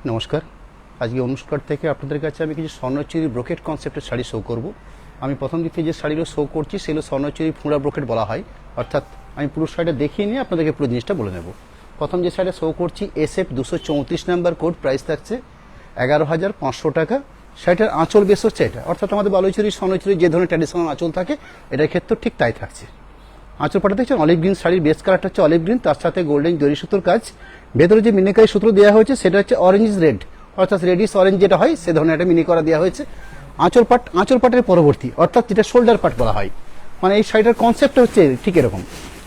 নমস্কার। আজকে অনুষ্কার থেকে আপনাদের কাছে আমি কিছু স্বর্ণচুরি ব্রোকেট কনসেপ্টের শাড়ি শো করব। আমি প্রথম দিকে যে শাড়িগুলো শো করছি সেগুলো স্বর্ণচুরি ফুঁড়া ব্রোকেট বলা হয়, অর্থাৎ আমি পুরো শাড়িটা দেখিয়ে নিয়ে আপনাদেরকে পুরো জিনিসটা বলে নেব। প্রথম যে শাড়িটা শো করছি SF 234 নাম্বার কোড, প্রাইস থাকছে 11,500 টাকা। শাড়িটার আঁচল বেশ হচ্ছে এটা, অর্থাৎ আমাদের বালুচুরি স্বর্ণচুরি যে ধরনের ট্র্যাডিশনাল আঁচল থাকে এটার ক্ষেত্রে ঠিক তাই থাকছে। আঁচল পাটা দেখছেন অলিভ গ্রিন, শাড়ির বেস কালারটা হচ্ছে অলিভ গ্রিন, তার সাথে গোল্ডেন জরি সুতোর কাজ। ভেতরে যে মিনিকারি সূত্র দেওয়া হয়েছে সেটা হচ্ছে অরেঞ্জ রেড, অর্থাৎ রেডিশ অরেঞ্জ যেটা হয় সে ধরনের একটা মিনি করা দেওয়া হয়েছে। আঁচল পাটের পরবর্তী, অর্থাৎ যেটা শোল্ডার পার্ট বলা হয়, মানে এই শাড়িটার কনসেপ্টটা হচ্ছে ঠিক এরকম,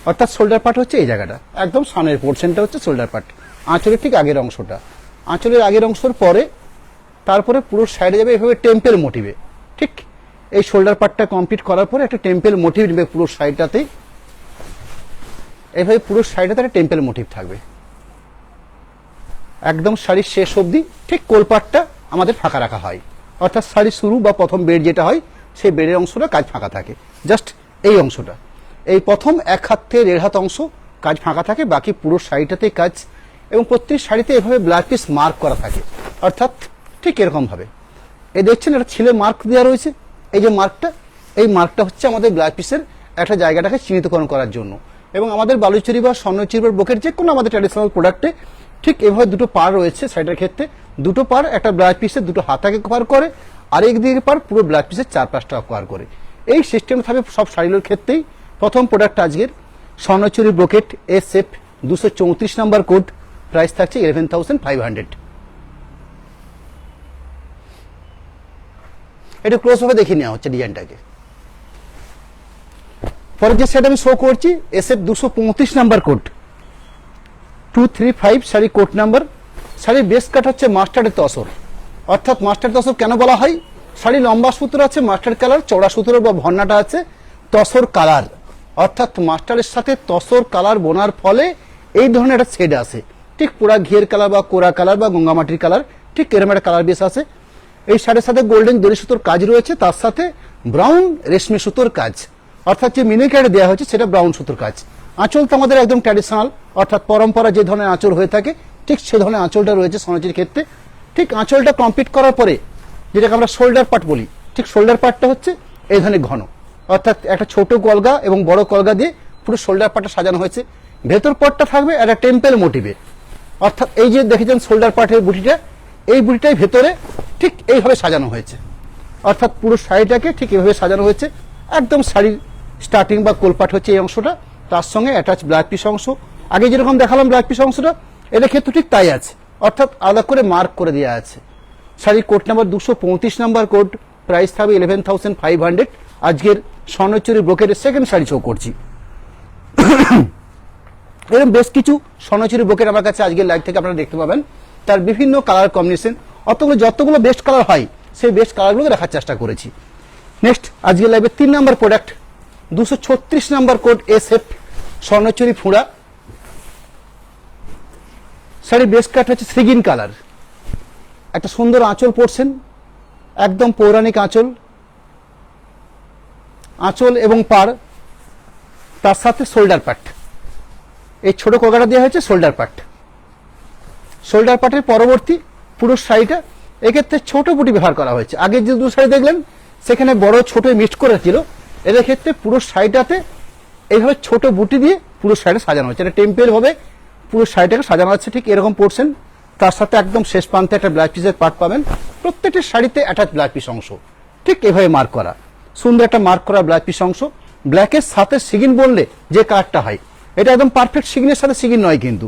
অর্থাৎ শোল্ডার পার্ট হচ্ছে এই জায়গাটা, একদম সামনের পোর্শনটা হচ্ছে শোল্ডার পার্ট, আঁচলের ঠিক আগের অংশটা। আঁচলের আগের অংশের পরে তারপরে পুরো সাইডে যাবে এভাবে টেম্পেল মোটিভে। ঠিক এই শোল্ডার পার্টটা কমপ্লিট করার পরে একটা টেম্পেল মোটিভ নেবে পুরো সাইডটাতেই, এইভাবে পুরো সাইডে তার টেম্পেল মোটিভ থাকবে একদম শাড়ির শেষ অবধি। ঠিক কোলপাটটা আমাদের ফাঁকা রাখা হয়, অর্থাৎ শাড়ির শুরু বা প্রথম বেড যেটা হয় সেই বেডের অংশটা কাজ ফাঁকা থাকে, জাস্ট এই অংশটা, এই প্রথম 1 হাত থেকে 1.5 হাত অংশ কাজ ফাঁকা থাকে, বাকি পুরো শাড়িটাতেই কাজ। এবং প্রত্যেক শাড়িতে এভাবে ব্লাড পিস মার্ক করা থাকে, অর্থাৎ ঠিক এরকম ভাবে এই দেখছেন একটা ছেলে মার্ক দেওয়া রয়েছে। এই যে মার্কটা, এই মার্কটা হচ্ছে আমাদের ব্লাড পিসের একটা জায়গাটাকে চিহ্নিতকরণ করার জন্য। এবং আমাদের বালুচুরি বা স্বর্ণচুরি বা ব্রোকেট যে কোনো আমাদের ট্র্যাডিশনাল প্রোডাক্টে ঠিক এভাবে দুটো পার রয়েছে শাড়িটার ক্ষেত্রে, দুটো পার একটা ব্লাউজ পিসের দুটো হাতাকে কভার করে, আর একদিকে পার পুরো ব্লাউজ পিসের 4-5টা কভার করে। এই সিস্টেম থাকবে সব শাড়িগুলোর ক্ষেত্রেই। প্রথম প্রোডাক্ট আজকের Swarnachuri brocade SF 234 number code, price থাকছে 11,500। এটা ক্লোজ ভাবে দেখে নেওয়া হচ্ছে ডিজাইনটাকে। পরে যে সেট আমি শো করছি SF 235 number code, 235 sari coat number. শাড়ির বেস কাট হচ্ছে মাস্টার্ডের তসর, অর্থাৎ মাস্টার্ড তসর কেন বলা হয়? শাড়ি লম্বা সুতোর আছে মাস্টার্ড কালার, চওড়া সুতোর বা ভন্নাটা আছে তসর কালার, অর্থাৎ মাস্টার্ডের সাথে তসর কালার বোনার ফলে এই ধরনের একটা শেড আসে। ঠিক পুরা ঘিয়ের কালার বা কোরা কালার বা গঙ্গামাটির কালার, ঠিক এরকম একটা কালার বেস আছে। এই শাড়ির সাথে গোল্ডেন জরি সুতোর কাজ রয়েছে, তার সাথে ব্রাউন রেশমি সুতোর কাজ, অর্থাৎ যে মিনিকারে দেওয়া হয়েছে সেটা ব্রাউন সুতোর কাজ। আঁচল তো আমাদের একদম ট্র্যাডিশনাল, অর্থাৎ পরম্পরা যে ধরনের আঁচল হয়ে থাকে ঠিক সে ধরনের আঁচলটা রয়েছে স্বর্ণচুরির ক্ষেত্রে। ঠিক আঁচলটা কমপ্লিট করার পরে যেটাকে আমরা শোল্ডার পার্ট বলি, ঠিক শোল্ডার পার্টটা হচ্ছে এই ধরনের ঘন, অর্থাৎ একটা ছোট কলগা এবং বড় কলগা দিয়ে পুরো শোল্ডার পার্টটা সাজানো হয়েছে। ভেতর পার্টটা থাকবে একটা টেম্পেল মোটিভে, অর্থাৎ এই যে দেখেছেন শোল্ডার পার্টের বুটিটা, এই বুটিটাই ভেতরে ঠিক এইভাবে সাজানো হয়েছে, অর্থাৎ পুরো শাড়িটাকে ঠিক এইভাবে সাজানো হয়েছে। একদম শাড়ির স্টার্টিং বা কোলপাট হচ্ছে এই অংশটা, তার সঙ্গে অ্যাটাচ ব্লাউজ পিস অংশ। আগে যেরকম দেখালাম ব্লাউজ পিস অংশটা, এদের ক্ষেত্রে ঠিক তাই আছে, অর্থাৎ আলাদা করে মার্ক করে দেওয়া আছে। শাড়ির code number 235 number code, price থাকবে 11,500। আজকের স্বর্ণচুরি ব্রোকেটের সেকেন্ড শাড়ি শো করছি। এরকম বেশ কিছু স্বর্ণচুরি ব্রোকেট আমার কাছে আজকের লাইভ থেকে আপনারা দেখতে পাবেন, তার বিভিন্ন কালার কম্বিনেশন, অতগুলো যতগুলো বেস্ট কালার হয় সেই বেস্ট কালারগুলো দেখার চেষ্টা করেছি। নেক্সট আজকের লাইভের 3 number product 236 number code SF Swarnachuri ফুঁড়া। শাড়ি বেস কাট হচ্ছে সিগিন কালার, একটা সুন্দর আঁচল পড়ছেন, একদম পৌরাণিক আঁচল, আঁচল এবং পাড়, তার সাথে শোল্ডার পার্ট, এই ছোট কগাটা দেওয়া হয়েছে শোল্ডার পার্ট। শোল্ডার পার্টের পরবর্তী পুরো শাড়িটা এক্ষেত্রে ছোট বুটি ব্যবহার করা হয়েছে। আগে যে দু শাড়ি দেখলেন সেখানে বড় ছোট মিক্সড করে ছিল, এদের ক্ষেত্রে পুরো শাড়িটাতে এইভাবে ছোট বুটি দিয়ে পুরো শাড়িটা সাজানো হচ্ছে। এটা টেম্পেল ভাবে পুরো শাড়িটাকে সাজানো হচ্ছে, ঠিক এরকম পোর্শন, তার সাথে একদম শেষ প্রান্তে একটা ব্লাউজ পিসের পার্ট পাবেন। প্রত্যেকটা শাড়িতে অ্যাটাচ ব্লাউজ পিস অংশ ঠিক এভাবে মার্ক করা, সুন্দর একটা মার্ক করা ব্লাউজ পিস অংশ। ব্ল্যাকের সাথে সিগিন বললে যে কালারটা হয়, এটা একদম পারফেক্ট সিগিনের সাথে সিগিন নয়, কিন্তু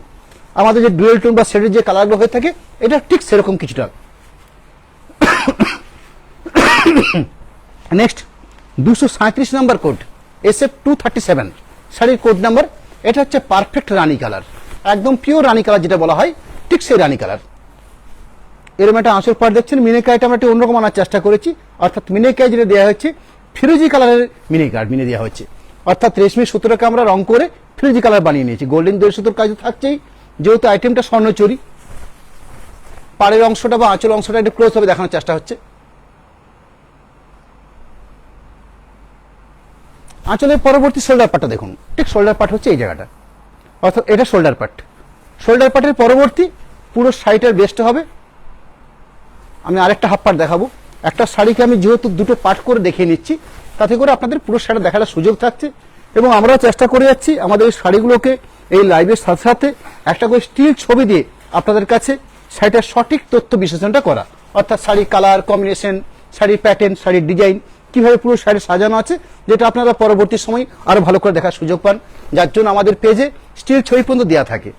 আমাদের যে ডুয়েল টোন বা শেডের যে কালারগুলো হয়ে থাকে এটা ঠিক সেরকম কিছুটা। নেক্সট 237 নাম্বার কোড SF 237 শাড়ির কোড নাম্বার। এটা হচ্ছে পারফেক্ট রানী কালার, একদম পিওর রানী কালার যেটা বলা হয়, ঠিক সেই রানী কালার। এরকম একটা আঁচল পাড় দেখছেন। মিনিকাইটা আমরা একটু অন্যরকম আনার চেষ্টা করেছি, অর্থাৎ মিনিকাই যেটা দেওয়া হচ্ছে ফিরোজি কালারের মিনি দেওয়া হচ্ছে, অর্থাৎ রেশমি সুতোটাকে আমরা রং করে ফিরোজি কালার বানিয়ে নিয়েছি। গোল্ডেন দই সুতোর কাজ থাকছেই, যেহেতু আইটেমটা স্বর্ণচুরি। পাড়ের অংশটা বা আঁচল অংশটা একটু ক্লোজ ভাবে দেখানোর চেষ্টা হচ্ছে। আঁচলের পরবর্তী শোল্ডার পার্টটা দেখুন, ঠিক শোল্ডার পার্ট হচ্ছে এই জায়গাটা, অর্থাৎ এটা শোল্ডার পার্ট। শোল্ডার পার্টের পরবর্তী পুরো শাড়িটার বেস্ট হবে আমি আরেকটা হাফ পার্ট দেখাবো। একটা শাড়িকে আমি যেহেতু দুটো পার্ট করে দেখিয়ে নিচ্ছি, তাতে করে আপনাদের পুরো শাড়ি দেখার সুযোগ থাকছে। এবং আমরা চেষ্টা করে যাচ্ছি আমাদের এই শাড়িগুলোকে এই লাইভের সাথে সাথে একটা করে স্টিল ছবি দিয়ে আপনাদের কাছে শাড়িটার সঠিক তথ্য বিশ্লেষণটা করা, অর্থাৎ শাড়ির কালার কম্বিনেশন, শাড়ির প্যাটার্ন, শাড়ির ডিজাইন, কিভাবে পুরো শাড়ি সাজানো আছে, যেটা আপনারা পরবর্তী সময় আরো ভালো করে দেখার সুযোগ পান, যার জন্য আমাদের পেজে স্টিল ছবি পর্যন্ত দেওয়া থাকে।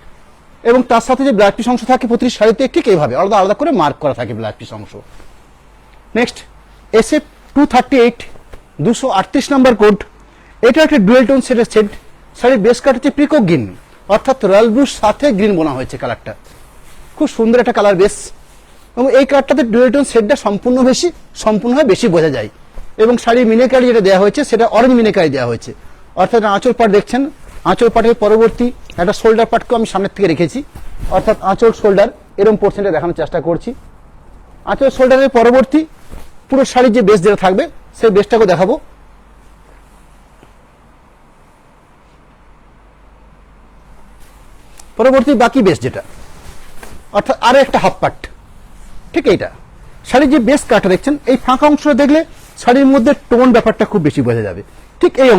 এবং তার সাথে যে ব্লাউজ পিস অংশ থাকে প্রতিটি শাড়িতে ঠিক এইভাবে আলাদা আলাদা করে মার্ক করা থাকে ব্লাউজ পিস অংশ। Next SF 238 238 number code. এটা একটা ডুয়েল টোন সেটের সেট। শাড়ির বেস কাট হচ্ছে পিকক গ্রিন, অর্থাৎ রয়্যাল ব্লুর সাথে গ্রিন বোনা হয়েছে কালারটা। খুব সুন্দর একটা কালার বেস, এবং এই কালারটাতে ডুয়েল টোন সেটটা সম্পূর্ণভাবে বেশি বোঝা যায়। এবং শাড়ির মিনেকারি যেটা দেওয়া হয়েছে সেটা অরেঞ্জ মিনেকারি দেওয়া হয়েছে, অর্থাৎ আঁচল পাট দেখছেন, আঁচল পাটের পরবর্তী একটা শোল্ডার পাটকেও আমি সামনের থেকে রেখেছি, অর্থাৎ আঁচল শোল্ডার এরকম পোর্শনটা দেখানোর চেষ্টা করছি। আঁচল শোল্ডারের পরবর্তী পুরো শাড়ির যে বেস যেটা থাকবে সেই বেসটাকে দেখাবো। পরবর্তী বাকি বেস যেটা, অর্থাৎ আরো একটা হাফ পার্ট, ঠিক এইটা শাড়ির যে বেস কাটটা দেখছেন, এই ফাঁকা অংশটা দেখলে শাড়ির মধ্যে টোন ব্যাপারটা খুব বেশি বোঝা যাবে। ঠিক এই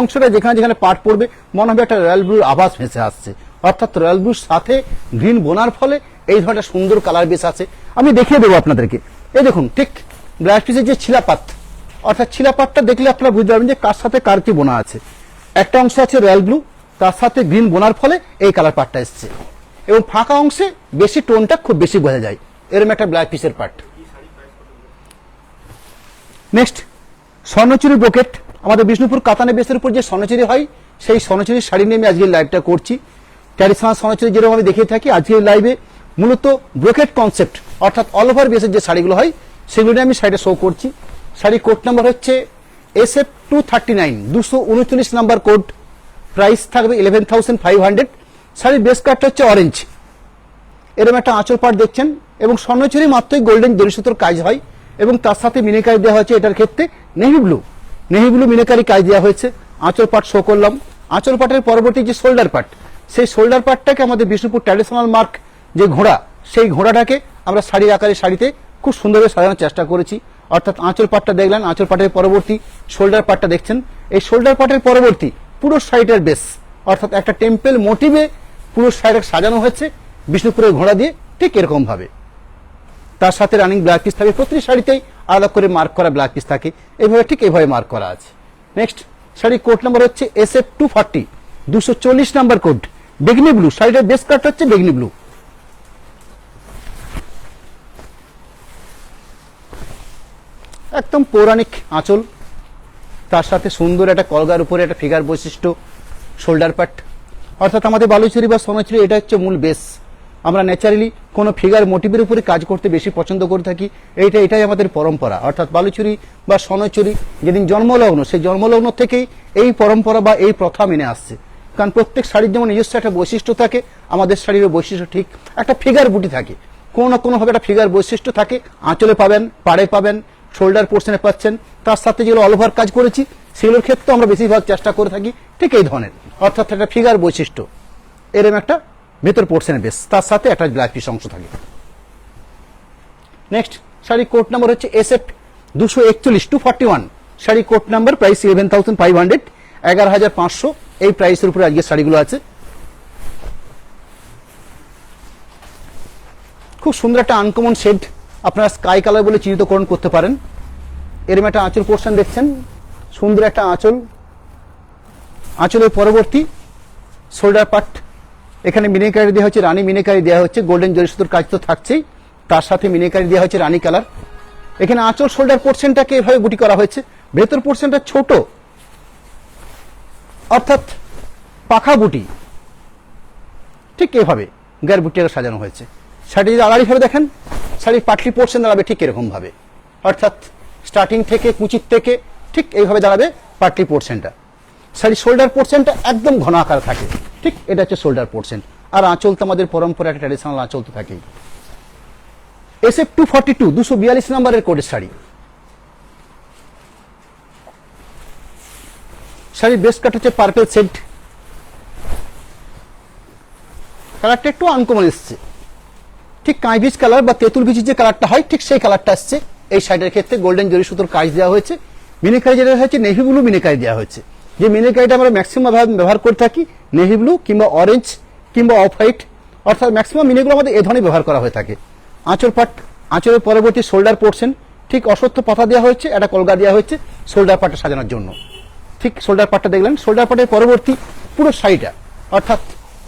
অংশটা যেখানে যেখানে পাট পড়বে মনে হবে একটা রয়্যাল ব্লুর আভাস ভেসে আসছে, অর্থাৎ রয়্যাল ব্লুর সাথে গ্রিন বোনার ফলে এই ধরনের সুন্দর কালার বেস আছে। আমি দেখিয়ে দেবো আপনাদেরকে। এই দেখুন ঠিক ব্লাউজ পিসের যে ছিলাপাত, অর্থাৎ ছিলাপাতটা দেখলে আপনারা বুঝতে পারবেন যে কার সাথে কার কি বোনা আছে। একটা অংশ আছে রয়্যাল ব্লু, তার সাথে গ্রিন বোনার ফলে এই কালার পাটটা এসছে, এবং ফাঁকা অংশে বেশি টোনটা খুব বেশি বোঝা যায়, এরকম একটা ব্লাউজ পিসের পার্ট। Next Swarnachari brocade. আমাদের বিষ্ণুপুর কাতানে বেসের উপর যে স্বর্ণচুরি হয়, সেই স্বর্ণচুরির শাড়ি নিয়ে আমি আজকের লাইভটা করছি। ট্র্যাডিশনাল স্বর্ণচুরি যেরকম আমি দেখিয়ে থাকি, আজকের লাইভে মূলত ব্রোকেট কনসেপ্ট, অর্থাৎ অল ওভার বেসের যে শাড়িগুলো হয় সেগুলো নিয়ে আমি শাড়িটা শো করছি। শাড়ি কোড নাম্বার হচ্ছে SF 239 239 নাম্বার কোড। প্রাইস থাকবে 11,500। শাড়ির বেস কাটটা হচ্ছে অরেঞ্জ, এরকম একটা আঁচল পাট দেখছেন, এবং স্বর্ণচুরি মাত্রই গোল্ডেন জরি সুতোর কাজ হয়, এবং তার সাথে মিনেকারি দেওয়া হয়েছে। এটার ক্ষেত্রে নেভি ব্লু মিনেকারি কাজ দেওয়া হয়েছে। আঁচল পাট শো করলাম। আঁচল পাটের পরবর্তী যে শোল্ডার পাট, সেই শোল্ডার পাটটাকে আমাদের বিষ্ণুপুর ট্র্যাডিশনাল মার্ক যে ঘোড়া, সেই ঘোড়াটাকে আমরা শাড়ির আকারে শাড়িতে খুব সুন্দরভাবে সাজানোর চেষ্টা করেছি। অর্থাৎ আঁচল পাটটা দেখলেন, আঁচল পাটের পরবর্তী শোল্ডার পাটটা দেখছেন। এই শোল্ডার পাটের পরবর্তী পুরো শাড়িটার বেস, অর্থাৎ একটা টেম্পল মোটিভে পুরো শাড়িটা সাজানো হয়েছে বিষ্ণুপুরের ঘোড়া দিয়ে, ঠিক এরকম ভাবে। তার সাথে রানিং ব্ল্যাক পিস থাকে, প্রতিটি শাড়িতেই আলাদা করে মার্ক করা ব্ল্যাক পিস থাকে, এইভাবে ঠিক এইভাবে মার্ক করা আছে। নেক্সট শাড়ির কোড নাম্বার হচ্ছে SF 240 240 নাম্বার কোড। বেগনি ব্লু, শাড়িটার বেস কাট হচ্ছে বেগনি ব্লু। একদম পৌরাণিক আঁচল, তার সাথে সুন্দর একটা কলগার উপরে একটা ফিগার বৈশিষ্ট্য, শোল্ডার পাট। অর্থাৎ আমাদের বালুচুরি বা সোনাচুরি এটা হচ্ছে মূল বেস। আমরা ন্যাচারালি কোনো ফিগার মোটিভের উপরে কাজ করতে বেশি পছন্দ করে থাকি, এটাই আমাদের পরম্পরা। অর্থাৎ বালুচুরি বা সোনাচুরি যেদিন জন্মলগ্ন, সেই জন্মলগ্ন থেকেই এই পরম্পরা বা এই প্রথা মেনে আসছে। কারণ প্রত্যেক শাড়ির যেমন নিজস্ব একটা বৈশিষ্ট্য থাকে, আমাদের শাড়িরও বৈশিষ্ট্য ঠিক একটা ফিগার বুটি থাকে, কোনো না কোনোভাবে একটা ফিগার বৈশিষ্ট্য থাকে। আঁচলে পাবেন, পাড়ে পাবেন, শোল্ডার পোর্শনে পাচ্ছেন, তার সাথে যেগুলো অল ওভার কাজ করেছি সেগুলোর ক্ষেত্রে আমরা বেশিরভাগ চেষ্টা করে থাকি ঠিক এই ধরনের, অর্থাৎ একটা ফিগার বৈশিষ্ট্য, এরকম একটা ভেতর পোর্শনের বেস, তার সাথে একটা ব্ল্যাক পিস অংশ থাকে। নেক্সট শাড়ি কোড নাম্বার হচ্ছে SF 241 241। Sari code number, price 11,500, 11,500 এই প্রাইসের উপরে আজকে শাড়িগুলো আছে। খুব সুন্দর একটা আনকমন শেড, আপনারা স্কাই কালার বলে চিহ্নিতকরণ করতে পারেন। এরকম একটা আঁচল পোর্শন দেখছেন, সুন্দর একটা আঁচল। আঁচলের পরবর্তী শোল্ডার পার্ট, এখানে মিনেকারি দেওয়া হচ্ছে, রানী মিনেকারি দেওয়া হচ্ছে, গোল্ডেন জরি সুতোর কাজ তো থাকছেই, তার সাথে মিনেকারি দেওয়া হচ্ছে রানী কালার। এখানে আঁচল শোল্ডার পোর্শনটাকে এভাবে বুটি করা হয়েছে, ভেতর পোর্শনটা ছোট, অর্থাৎ পাখা বুটি, ঠিক এভাবে গায়ের বুটিটা সাজানো হয়েছে। শাড়ি যদি আড়াআড়ি ভাবে দেখেন, শাড়ির পাটলি পোর্শন দাঁড়াবে ঠিক এরকম ভাবে, অর্থাৎ স্টার্টিং থেকে কুচির থেকে ঠিক এইভাবে দাঁড়াবে পাটলি পোর্শনটা। শাড়ির শোল্ডার পোর্শনটা একদম ঘন আকার থাকে, ঠিক এটা হচ্ছে শোল্ডার পোর্শন। আর আঁচল তো আমাদের পরম্পরা, একটা ট্র্যাডিশনাল আঁচল তো থাকেই। SF 242 242 নম্বরের কোডের শাড়ি। শাড়ির বেস কাট হচ্ছে পার্পল শেড, কালারটা একটু আনকমন এসছে, ঠিক কাঁইবিজ কালার বা তেঁতুল বিচির যে কালারটা হয় ঠিক সেই কালারটা আসছে। এই শাড়িটার ক্ষেত্রে গোল্ডেন জরি সুতোর কাজ দেওয়া হয়েছে। মিনিকারি যেটা হচ্ছে নেভি ব্লু মিনিকারি দেওয়া হয়েছে। যে মিনিকারিটা আমরা ম্যাক্সিমাম ব্যবহার করে থাকি নেভি ব্লু কিংবা অরেঞ্জ কিংবা অফ হোয়াইট, অর্থাৎ ম্যাক্সিমাম মিনিগুলো আমাদের এ ধরনের ব্যবহার করা হয়ে থাকে। আঁচল পাট, আঁচলের পরবর্তী শোল্ডার পোর্শন ঠিক অশ্বত্থ পাতা দেওয়া হয়েছে, একটা কলগা দেওয়া হয়েছে শোল্ডার পাটটা সাজানোর জন্য। ঠিক শোল্ডার পাটটা দেখলেন, শোল্ডার পাটের পরবর্তী পুরো শাড়িটা অর্থাৎ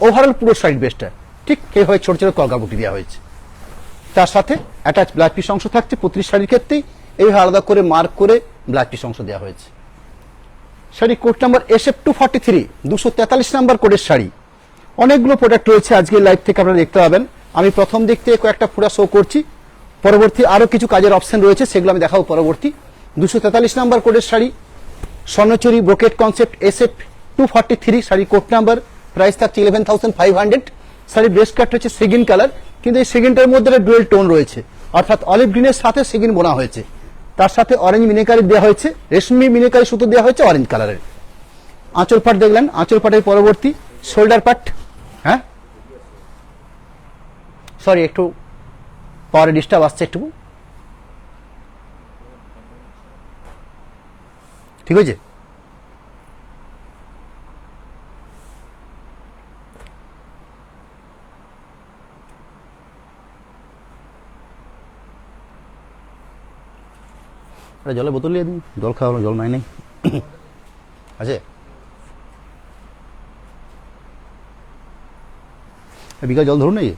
ওভারঅল পুরো শাড়ির বেসটা ঠিক এইভাবে ছোট ছোট কলগা বুটি দেওয়া হয়েছে। তার সাথে অ্যাটাচ ব্লাউজ পিস অংশ থাকছে। প্রতি শাড়ির ক্ষেত্রেই এইভাবে আলাদা করে মার্ক করে ব্লাউজ পিস অংশ দেওয়া হয়েছে। Sari code number SF243, 243 number কোডের শাড়ি। অনেকগুলো প্রোডাক্ট রয়েছে আজকের লাইভ থেকে আপনারা দেখতে পাবেন। আমি প্রথম দিক থেকে কয়েকটা পুরা শো করছি, পরবর্তী আরও কিছু কাজের অপশন রয়েছে সেগুলো আমি দেখাবো পরবর্তী। 243 নাম্বার কোডের sari, Swarnachuri brocade concept SF243 sari code number, price থাকছে 11,500। শাড়ির বেস্ট কাট হচ্ছে সিগিন কালার, কিন্তু এই সিগিনটার মধ্যে একটা ডুয়েল টোন রয়েছে, অর্থাৎ অলিভ গ্রিনের সাথে সিগিন বোনা হয়েছে। তার সাথে অরেঞ্জ মিনিকারি দেওয়া হয়েছে, রেশমি মিনিকারি সুতো দেওয়া হয়েছে অরেঞ্জ কালারের। আঁচল পাট দেখলেন, আঁচল পাটের পরবর্তী শোল্ডার পাট। হ্যাঁ সরি, একটু পাওয়ারে ডিস্টার্ব আসছে একটু, ঠিক আছে। জলের বোতল নিয়ে দিন, জল খাওয়া, জল নাই আছে। বিকাল জল ধরুন নাই।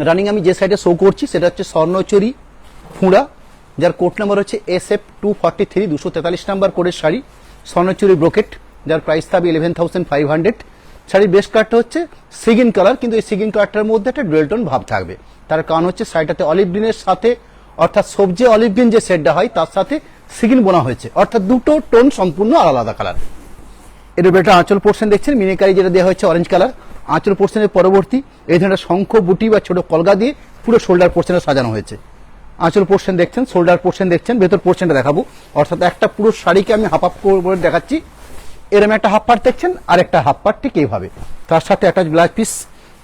রানিং আমি যে সাইডে শো করছি সেটা হচ্ছে স্বর্ণচুরি ফুঁড়া, যার কোড নাম্বার হচ্ছে SF243, 243 নাম্বার কোডের শাড়ি। স্বর্ণচুরি ব্রোকেট, যার প্রাইস থাকবে 11,500। শাড়ির বেস্ট কালারটা হচ্ছে সিগিন কালার, কিন্তু এই সিগিন কালারটার মধ্যে একটা ডুয়েল টোন ভাব থাকবে। তার কারণ হচ্ছে শাড়িটাতে অলিভ গ্রিনের সাথে, অর্থাৎ সবজি অলিভ গ্রিন যে শেডটা হয় তার সাথে সিগিন বোনা হয়েছে, অর্থাৎ দুটো টোন সম্পূর্ণ আলাদা কালার। এর একটা আঁচল পোর্শন দেখছেন মিনিকারি যেটা দেওয়া হয়েছে অরেঞ্জ কালার। আঁচল পোর্শনের পরবর্তী এই ধরনের শঙ্খ বুটি বা ছোট কলগা দিয়ে পুরো শোল্ডার পোর্শনে সাজানো হয়েছে। আঁচল পোর্শন দেখছেন, শোল্ডার পোর্শন দেখছেন, ভেতর পোর্শনটা দেখাবো, অর্থাৎ একটা পুরো শাড়িকে আমি হাফ হাফ করে দেখাচ্ছি। এরম একটা হাফ পার্ট দেখছেন আর একটা হাফ পার্ট ঠিক এইভাবে, তার সাথে অ্যাটাচ ব্লাউজ পিস।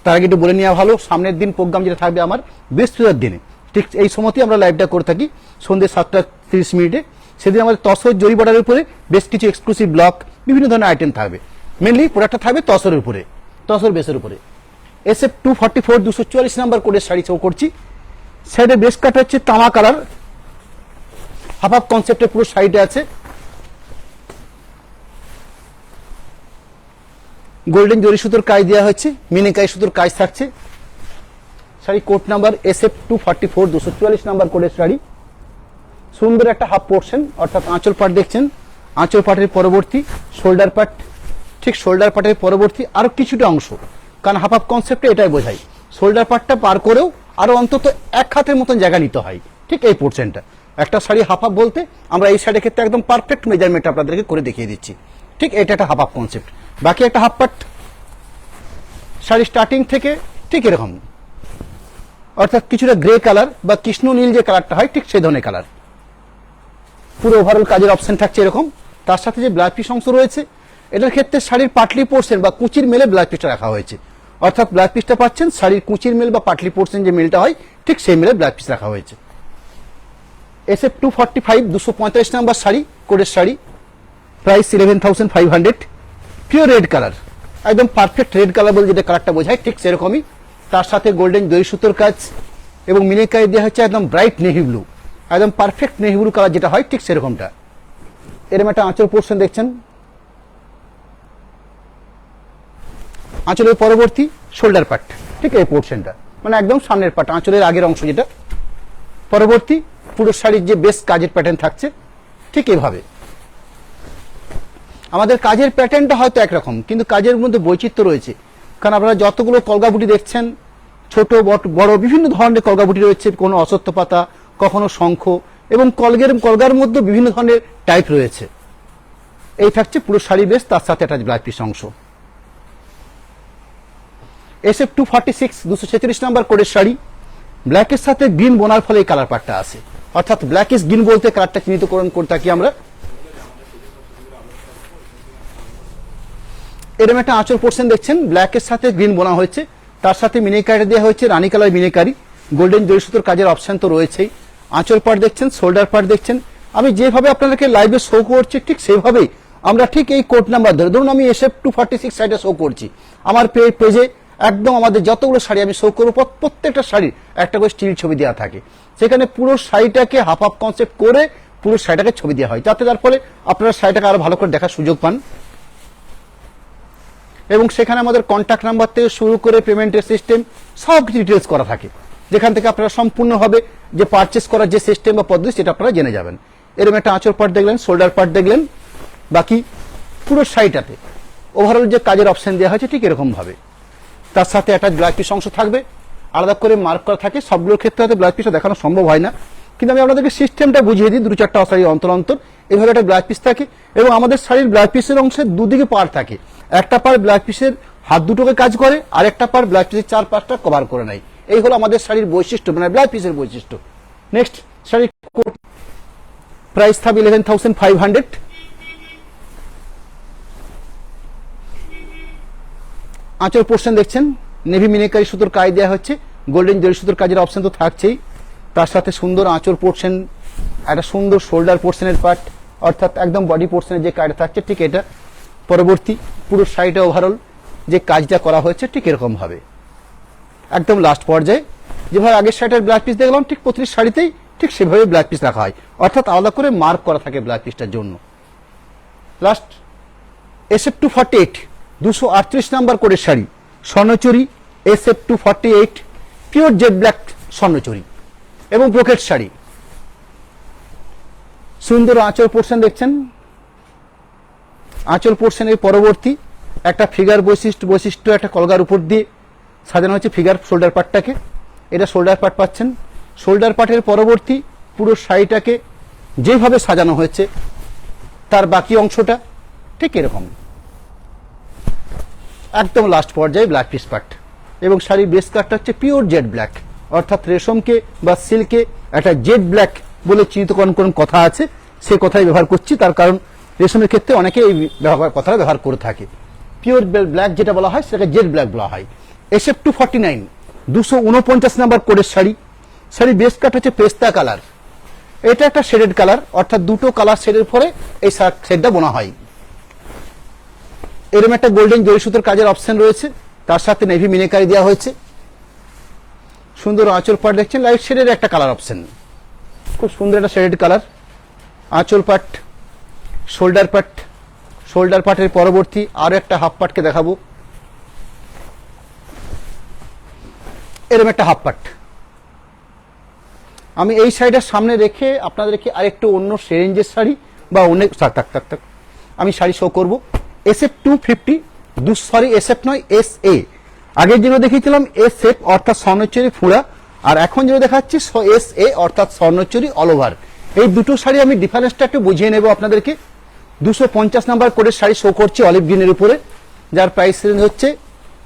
তার আগে একটু বলে নেওয়া ভালো, সামনের দিন প্রোগ্রাম যেটা থাকবে আমার বৃহস্পতিবার দিনে, ঠিক এই সময়তেই আমরা লাইভটা করে থাকি সন্ধ্যে 7:30। সেদিন আমাদের তসর জরি বর্ডারের উপরে বেশ কিছু এক্সক্লুসিভ ব্লক, বিভিন্ন ধরনের আইটেম থাকবে। মেনলি প্রোডাক্টটা থাকবে তসরের উপরে, তসর বেসের উপরে। SF244, 244 নাম্বার কোডের শাড়ি শো করছি। সাইডে বেস্ট কাট হচ্ছে তামা কালার, হাফ হাফ কনসেপ্টে পুরো শাড়িটা আছে। গোল্ডেন জরি সুতোর কাজ দেওয়া হয়েছে, মিনিকাই সুতোর কাজ থাকছে। Sari code number SF244, 244 number কোডের শাড়ি। সুন্দর একটা হাফ পোর্শন, অর্থাৎ আঁচল পাট দেখছেন, আঁচল পাটের পরবর্তী শোল্ডার পাট, ঠিক শোল্ডার পাটের পরবর্তী আরো কিছুটা অংশ, কারণ হাফ হাফ কনসেপ্টে এটাই বোঝাই, শোল্ডার পাটটা পার করেও আরো অন্তত এক হাতের মতন জায়গা নিতে হয়, ঠিক এই পোর্শনটা। একটা শাড়ি হাফ হাফ বলতে আমরা এই শাড়ির ক্ষেত্রে একদম পারফেক্ট মেজারমেন্ট আপনাদেরকে করে দেখিয়ে দিচ্ছি, ঠিক এটা একটা হাফ হাফ কনসেপ্ট। বাকি একটা হাফ পাট শাড়ি স্টার্টিং থেকে ঠিক এরকম, অর্থাৎ কিছুটা গ্রে কালার বা কৃষ্ণ নীল যে কালারটা হয় ঠিক সেই ধরনের কালার। পুরো ওভারঅল কাজের অপশন থাকছে এরকম। তার সাথে যে ব্লাউজ পিস অংশ রয়েছে এটার ক্ষেত্রে শাড়ির পাটলি পোর্শন বা কুচির মেলে ব্লাউজ পিসটা রাখা হয়েছে, অর্থাৎ ব্লাউজ পিসটা পাচ্ছেন শাড়ির কুচির মেল বা পাটলি পোর্শন যে মেলটা হয় ঠিক সেই মেলে ব্লাউজ পিস রাখা হয়েছে। SF245, 245 নাম্বার শাড়ি কোডের sari, price 11,500। Pure red colour, একদম পারফেক্ট রেড কালার বলে যেটা কালারটা বোঝায় ঠিক সেরকমই। তার সাথে গোল্ডেন দই সুতোর কাজ এবং মিনিকারি দেওয়া হচ্ছে একদম ব্রাইট নেভি ব্লু, একদম পারফেক্ট নেভি ব্লু কালার যেটা হয় ঠিক সেরকমটা। এরকম একটা আঁচল পোর্শন দেখছেন, আঁচলের পরবর্তী শোল্ডার পার্ট ঠিক এই পোর্শনটা, মানে একদম সামনের পার্ট, আঁচলের আগের অংশ যেটা। পরবর্তী পুরো শাড়ির যে বেস কাজের প্যাটার্ন থাকছে ঠিক এভাবে। আমাদের কাজের প্যাটার্নটা হয়তো একরকম, কিন্তু কাজের মধ্যে বৈচিত্র্য রয়েছে, কারণ আপনারা যতগুলো কলগাবুটি দেখছেন ছোট বড় বিভিন্ন ধরনের কলগাবুটি রয়েছে, কোনো অশ্বত্থ পাতা, কখনো শঙ্খ, এবং কলগার মধ্যে বিভিন্ন ধরনের টাইপ রয়েছে। এই থাকছে পুরো শাড়ি বেস, তার সাথে একটা ব্লাউজ পিস অংশ। SF246 246 নাম্বার কোডের শাড়ি, ব্ল্যাকের সাথে গ্রিন বোনার ফলে এই কালার পার্টটা আছে, অর্থাৎ ব্ল্যাক ইজ গ্রিন বলতে কালারটা চিহ্নিতকরণ করে থাকি আমরা। এরকম একটা আঁচল পোর্শন দেখছেন, ব্ল্যাকের সাথে গ্রিন বোনা হয়েছে, তার সাথে মিনিকারি দেওয়া হয়েছে, রানী কালার মিনিকারি, গোল্ডেন জরি সুতোর কাজের অপশন তো রয়েছেই। আঁচল পার্ট দেখছেন, শোল্ডার পার্ট দেখছেন। আমি যেভাবে আপনাদেরকে লাইভে শো করছি ঠিক সেইভাবেই আমরা ঠিক এই কোড নাম্বার ধরুন আমি SF246 সাইডে শো করছি, আমার পেজে একদম আমাদের যতগুলো শাড়ি আমি শো করবো প্রত্যেকটা শাড়ির একটা করে স্টিল ছবি দেওয়া থাকে, সেখানে পুরো শাড়িটাকে হাফ হাফ কনসেপ্ট করে পুরো শাড়িটাকে ছবি দেওয়া হয়, যাতে তার ফলে আপনারা শাড়িটাকে আরো ভালো করে দেখার সুযোগ পান। এবং সেখানে আমাদের কন্ট্যাক্ট নাম্বার থেকে শুরু করে পেমেন্টের সিস্টেম সব কিছু ডিটেলস করা থাকে, যেখান থেকে আপনারা সম্পূর্ণভাবে যে পারচেস করার যে সিস্টেম বা পদ্ধতি সেটা আপনারা জেনে যাবেন। এরকম একটা আঁচল পার্ট দেখলেন, শোল্ডার পার্ট দেখলেন, বাকি পুরো শাড়িটাতে ওভারঅল যে কাজের অপশন দেওয়া হয়েছে ঠিক এরকম ভাবে। তার সাথে একটা ব্লাউজ পিস অংশ থাকবে, আলাদা করে মার্ক করা থাকে, সবগুলোর ক্ষেত্রে হয়তো ব্লাউজ পিসটা দেখানো সম্ভব হয় না, কিন্তু আমি আপনাদেরকে সিস্টেমটা বুঝিয়ে দিই। 2-4টা শাড়ি অন্তর অন্তর এইভাবে একটা ব্লাউজ পিস থাকে, এবং আমাদের শাড়ির ব্লাউজ পিসের অংশে দুদিকে পার থাকে, একটা পার ব্লাউজ পিসের হাত দুটোকে কাজ করে, আর একটা পার ব্লাউজ পিসের 4-5টা কভার করে নেয়। এই হলো আমাদের শাড়ির বৈশিষ্ট্য, মানে ব্লাউজ পিসের বৈশিষ্ট্য। নেক্সট শাড়ির প্রাইস থাকবে 11,500। আঁচল পোর্শন দেখছেন, নেভি মিনিকারি সুতোর কাজ দেওয়া হচ্ছে, গোল্ডেন জরি সুতোর কাজের অপশন তো থাকছেই, তার সাথে সুন্দর আঁচল পোর্শন, একটা সুন্দর শোল্ডার পোর্শনের পার্ট, অর্থাৎ একদম বডি পোর্শনের যে কাজটা থাকছে ঠিক এটা। পরবর্তী পুরো শাড়িটা ওভারঅল যে কাজটা করা হয়েছে ঠিক এরকম ভাবে, একদম লাস্ট পর্যায়ে যেভাবে আগের শাড়িটার ব্লাউজ পিস দেখলাম ঠিক প্রতিটি শাড়িতেই ঠিক সেভাবে ব্লাউজ পিস রাখা হয়, অর্থাৎ আলাদা করে মার্ক করা থাকে ব্লাউজ পিসটার জন্য। লাস্ট SF248 238 নাম্বার কোডের sari, Swarnachuri, SF248 pure jade black Swarnachuri এবং ব্রোকেট শাড়ি। সুন্দর আঁচল পোর্শন দেখছেন, আঁচল পোর্শনের পরবর্তী একটা ফিগার বৈশিষ্ট্য একটা কলগার উপর দিয়ে সাজানো হচ্ছে ফিগার শোল্ডার পার্টটাকে, এটা শোল্ডার পার্ট পাচ্ছেন। শোল্ডার পার্টের পরবর্তী পুরো শাড়িটাকে যেভাবে সাজানো হয়েছে তার বাকি অংশটা ঠিক এরকম, একদম লাস্ট পর্যায়ে ব্ল্যাক পিস পার্ট, এবং শাড়ির বেস কাটটা হচ্ছে পিওর জেড ব্ল্যাক, অর্থাৎ রেশমকে বা সিল্কে একটা জেড ব্ল্যাক বলে চিহ্নিতকরণ কোন কথা আছে, সেই কথাই ব্যবহার করছি, তার কারণ রেশমের ক্ষেত্রে অনেকে এই কথাটা ব্যবহার করে থাকে। পিওর ব্ল্যাক যেটা বলা হয় সেটাকে জেড ব্ল্যাক বলা হয়। SF249 249 নাম্বার কোডের শাড়ি, শাড়ির বেস কাট হচ্ছে পেস্তা কালার, এটা একটা শেডেড কালার, অর্থাৎ দুটো কালার শেডের পরে এই শেডটা বোনা হয়। এরকম একটা গোল্ডেন জরি সুতোর কাজের অপশন রয়েছে, তার সাথে নেভি মিনিকারি দেওয়া হয়েছে। সুন্দর আঁচল পাট দেখছেন, লাইট শেডের একটা কালার অপশন, খুব সুন্দর একটা শেডেড কালার। আঁচল পাট, শোল্ডার পাট, শোল্ডার পাটের পরবর্তী আরো একটা হাফ পাটকে দেখাবো, এরকম একটা হাফ পাট। আমি এই শাড়িটার সামনে রেখে আপনাদেরকে আরেকটু অন্য রেঞ্জের শাড়ি বা অনেক আমি শাড়ি শো করব। SF250 SF নয় SA, আগের যেটা দেখিয়েছিলাম SF অর্থাৎ স্বর্ণচুরি ফুঁড়া, আর এখন যেটা দেখাচ্ছি SA অর্থাৎ স্বর্ণচুরি অল ওভার। এই দুটো শাড়ি আমি ডিফারেন্সটা একটু বুঝিয়ে নেব আপনাদেরকে। 250 নাম্বার কোডের শাড়ি শো করছি অলিভ গ্রিনের উপরে, যার প্রাইস রেঞ্জ হচ্ছে